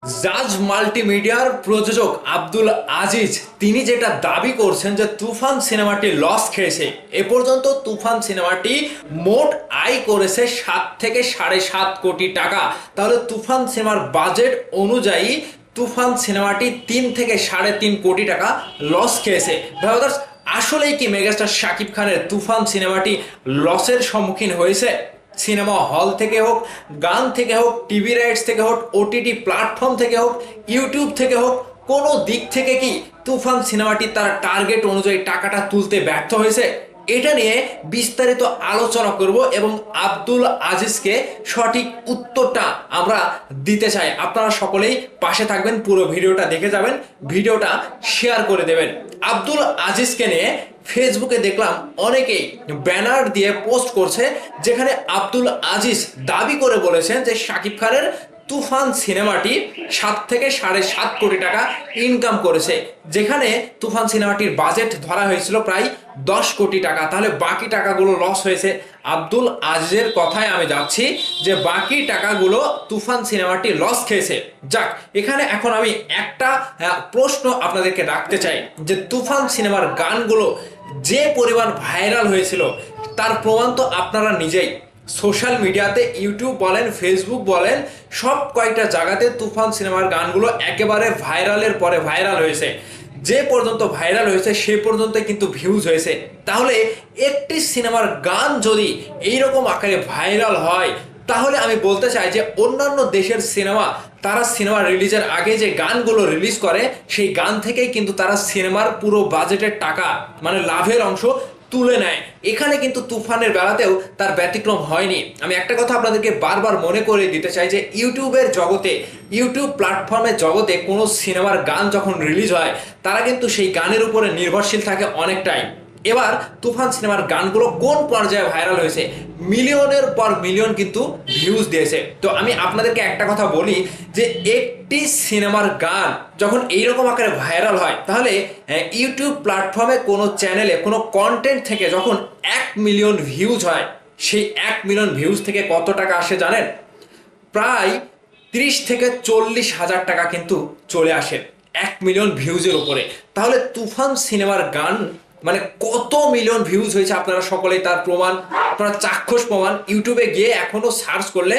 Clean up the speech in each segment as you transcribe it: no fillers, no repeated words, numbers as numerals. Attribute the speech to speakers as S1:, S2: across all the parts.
S1: জাজ মাল্টিমিডিয়ার প্রযোজক আব্দুল আজিজ তিনি যেটা দাবি করছেন যে তুফান সিনেমাটি লস খেয়েছে। এ পর্যন্ত তুফান সিনেমাটি মোট আয় করেছে ৭ থেকে ৭.৫ কোটি টাকা। তাহলে তুফান সিনেমার বাজেট অনুযায়ী তুফান সিনেমাটি ৩ থেকে ৩.৫ কোটি টাকা লস খেয়েছে। ব্রাদার্স, আসলেই কি মেগাস্টার শাকিব খানের তুফান সিনেমাটি লসের সম্মুখীন হয়েছে? সিনেমা হল থেকে হোক, গান থেকে হোক, টিভি রাইটস থেকে হোক, ওটিটি প্ল্যাটফর্ম থেকে হোক, ইউটিউব থেকে হোক, কোনো দিক থেকে কি তুফান সিনেমাটি তার টার্গেট অনুযায়ী টাকাটা তুলতে ব্যর্থ হয়েছে? এটা নিয়ে বিস্তারিত আলোচনা করব এবং আব্দুল আজিজকে সঠিক উত্তরটা আমরা দিতে চাই। আপনারা সকলেই পাশে থাকবেন, পুরো ভিডিওটা দেখে যাবেন, ভিডিওটা শেয়ার করে দেবেন। আব্দুল আজিজকে নিয়ে ফেসবুকে দেখলাম অনেকেই ব্যানার দিয়ে পোস্ট করছে, যেখানে আব্দুল আজিজ দাবি করে বলেছেন যে শাকিব খানের তুফান সিনেমাটি ৭ থেকে ৭.৫ কোটি টাকা ইনকাম করেছে, যেখানে তুফান সিনেমাটির বাজেট ধরা হয়েছিল প্রায় ১০ কোটি টাকা। তাহলে বাকি টাকাগুলো লস হয়েছে। আব্দুল আজিজের কথায় আমি যাচ্ছি যে বাকি টাকাগুলো তুফান সিনেমাটি লস খেয়েছে। যাক, এখানে এখন আমি একটা প্রশ্ন আপনাদেরকে রাখতে চাই যে তুফান সিনেমার গানগুলো যে পরিমাণ ভাইরাল হয়েছিল তার প্রমাণ তো আপনারা নিজেই সোশ্যাল মিডিয়াতে, ইউটিউব বলেন, ফেসবুক বলেন, সব কয়েকটা জায়গাতে তুফান সিনেমার গানগুলো একেবারে ভাইরালের পরে ভাইরাল হয়েছে। যে পর্যন্ত ভাইরাল হয়েছে সে পর্যন্ত কিন্তু ভিউজ হয়েছে। তাহলে একটি সিনেমার গান যদি এইরকম আকারে ভাইরাল হয়, তাহলে আমি বলতে চাই যে অন্যান্য দেশের সিনেমা, তারা সিনেমা রিলিজের আগে যে গানগুলো রিলিজ করে সেই গান থেকেই কিন্তু তারা সিনেমার পুরো বাজেটের টাকা, মানে লাভের অংশ তুলে নেয়। এখানে কিন্তু তুফানের বেলাতেও তার ব্যতিক্রম হয়নি। আমি একটা কথা আপনাদেরকে বারবার মনে করে দিতে চাই যে ইউটিউবের জগতে, ইউটিউব প্ল্যাটফর্মের জগতে কোনো সিনেমার গান যখন রিলিজ হয়, তারা কিন্তু সেই গানের উপরে নির্ভরশীল থাকে অনেকটাই। এবার তুফান সিনেমার গানগুলো কোন পর্যায়ে ভাইরাল হয়েছে, মিলিয়নের পর মিলিয়ন কিন্তু ভিউজ দিয়েছে। তো আমি আপনাদেরকে একটা কথা বলি যে একটি সিনেমার গান যখন এইরকম আকারে ভাইরাল হয়, তাহলে ইউটিউব প্ল্যাটফর্মে কোনো চ্যানেলে কোনো কন্টেন্ট থেকে যখন ১ মিলিয়ন ভিউজ হয়, সেই ১ মিলিয়ন ভিউজ থেকে কত টাকা আসে জানেন? প্রায় ৩০ থেকে ৪০ হাজার টাকা কিন্তু চলে আসে ১ মিলিয়ন ভিউজের উপরে। তাহলে তুফান সিনেমার গান মানে কত মিলিয়ন ভিউজ হয়েছে আপনারা সকলেই তার প্রমাণ, আপনারা চাক্ষুষ প্রমাণ। ইউটিউবে গিয়ে এখনো সার্চ করলে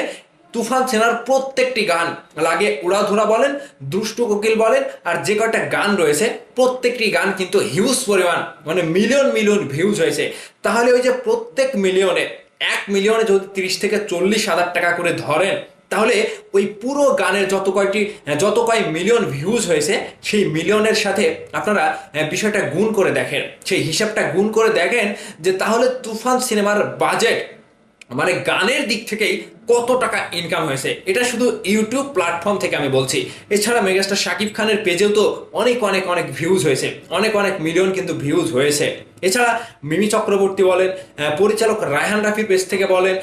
S1: তুফান সিনেমার প্রত্যেকটি গান, লাগে উড়াধুরা বলেন, দুষ্টু কোকিল বলেন, আর যে কয়টা গান রয়েছে প্রত্যেকটি গান কিন্তু হিউজ পরিমাণ, মানে মিলিয়ন মিলিয়ন ভিউজ হয়েছে। তাহলে ওই যে প্রত্যেক মিলিয়নে, ১ মিলিয়নে যদি ৩০ থেকে ৪০ হাজার টাকা করে ধরেন, তাহলে ওই পুরো গানের যত কয় মিলিয়ন ভিউজ হয়েছে সেই মিলিয়নের সাথে আপনারা বিষয়টা গুণ করে দেখেন, সেই হিসাবটা গুণ করে দেখেন যে তাহলে তুফান সিনেমার বাজেট, মানে গানের দিক থেকেই কত টাকা ইনকাম হয়েছে। এটা শুধু ইউটিউব প্ল্যাটফর্ম থেকে আমি বলছি। এছাড়া মেগাস্টার শাকিব খানের পেজেও তো অনেক অনেক অনেক ভিউজ হয়েছে, অনেক অনেক মিলিয়ন কিন্তু ভিউজ হয়েছে। এছাড়া মিমি চক্রবর্তী বলেন, পরিচালক রায়হান রাফির পেজ থেকে বলেন,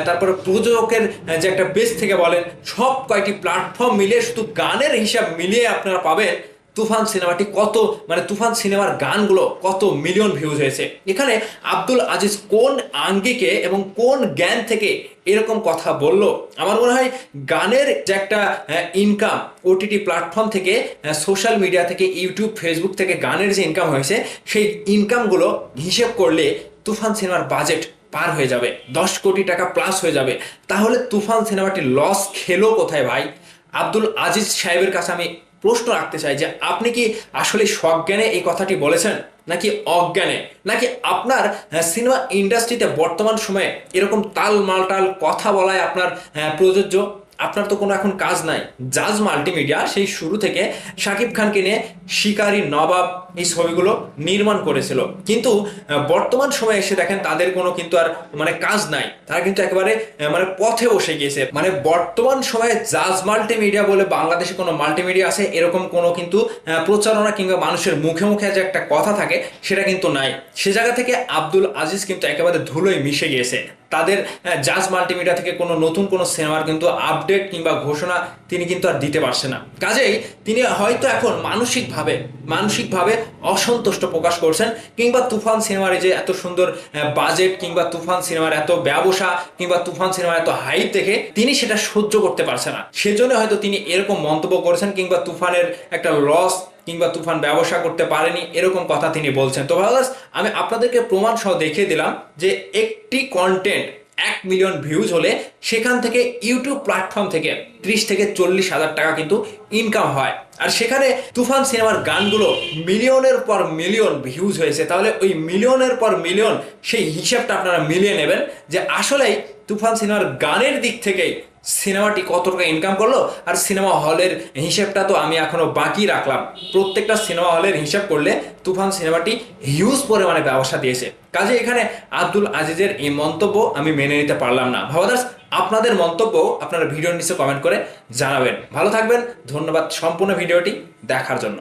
S1: তারপরে প্রযোজকের যে একটা পেজ থেকে বলেন, সব কয়টি প্ল্যাটফর্ম মিলিয়ে শুধু গানের হিসাব মিলিয়ে আপনারা পাবেন তুফান সিনেমাটি কত, মানে তুফান সিনেমার গানগুলো কত মিলিয়ন ভিউজ হয়েছে। এখানে আব্দুল আজিজ কোন আঙ্গিকে এবং কোন জ্ঞান থেকে এরকম কথা বলল? আমার মনে হয় গানের যে একটা ইনকাম ওটিটি প্ল্যাটফর্ম থেকে, সোশ্যাল মিডিয়া থেকে, ইউটিউব ফেসবুক থেকে গানের যে ইনকাম হয়েছে, সেই ইনকামগুলো হিসেব করলে তুফান সিনেমার বাজেট পার হয়ে যাবে, ১০ কোটি টাকা প্লাস হয়ে যাবে। তাহলে তুফান সিনেমাটি লস খেলো কোথায় ভাই? আব্দুল আজিজ সাহেবের কাছে আমি প্রশ্ন রাখতে চাই যে আপনি কি আসলে সজ্ঞানে এই কথাটি বলেছেন, নাকি অজ্ঞানে, নাকি আপনার সিনেমা ইন্ডাস্ট্রিতে বর্তমান সময়ে এরকম তাল মালটাল কথা বলায় আপনার প্রযোজ্য? আপনার তো কোনো এখন কাজ নাই। জাজ মাল্টিমিডিয়া সেই শুরু থেকে শাকিব খানকে নিয়ে শিকারী, নবাব এই ছবিগুলো নির্মাণ করেছিল, কিন্তু বর্তমান সময়ে এসে দেখেন তাদের কোনো কিন্তু আর মানে কাজ নাই। তারা কিন্তু একেবারে মানে পথে বসে গিয়েছে। মানে বর্তমান সময়ে জাজ মাল্টিমিডিয়া বলে বাংলাদেশে কোনো মাল্টিমিডিয়া আছে এরকম কোনো কিন্তু প্রচারণা কিংবা মানুষের মুখে মুখে যে একটা কথা থাকে সেটা কিন্তু নাই। সে জায়গা থেকে আব্দুল আজিজ কিন্তু একেবারে ধুলোয় মিশে গিয়েছে। তাদের জাজ মাল্টিমিডিয়া থেকে কোনো নতুন কোনো সিনেমার কিন্তু আপডেট কিংবা ঘোষণা তিনি কিন্তু আর দিতে পারছে না। কাজেই তিনি হয়তো এখন মানসিকভাবে অসন্তুষ্ট প্রকাশ করছেন, কিংবা তুফান সিনেমার যে এত সুন্দর বাজেট কিংবা তুফান সিনেমার এত ব্যবসা কিংবা তুফান সিনেমার এত হাইপ দেখে তিনি সেটা সহ্য করতে পারছে না। সেজন্য হয়তো তিনি এরকম মন্তব্য করেছেন, কিংবা তুফানের একটা লস কিংবা তুফান ব্যবসা করতে পারেনি এরকম কথা তিনি বলছেন। তো ভালো, আমি আপনাদেরকে প্রমাণ সহ দেখিয়ে দিলাম যে একটি কন্টেন্ট 1 মিলিয়ন ভিউজ হলে সেখান থেকে ইউটিউব প্ল্যাটফর্ম থেকে 30 থেকে 40 হাজার টাকা কিন্তু ইনকাম হয়। আর সেখানে তুফান সিনেমার গানগুলো মিলিয়নের পর মিলিয়ন ভিউজ হয়েছে। তাহলে ওই মিলিয়নের পর মিলিয়ন সেই হিসাবটা আপনারা মিলিয়ে নেবেন যে আসলেই তুফান সিনেমার গানের দিক থেকেই সিনেমাটি কত টাকা ইনকাম করলো। আর সিনেমা হলের হিসেবটা তো আমি এখনো বাকি রাখলাম। প্রত্যেকটা সিনেমা হলের হিসাব করলে তুফান সিনেমাটি হিউজ পরিমাণে ব্যবসা দিয়েছে। কাজে এখানে আব্দুল আজিজের এই মন্তব্য আমি মেনে নিতে পারলাম না। ভাবাদার্স, আপনাদের মন্তব্য আপনারা ভিডিওর নিচে কমেন্ট করে জানাবেন। ভালো থাকবেন, ধন্যবাদ সম্পূর্ণ ভিডিওটি দেখার জন্য।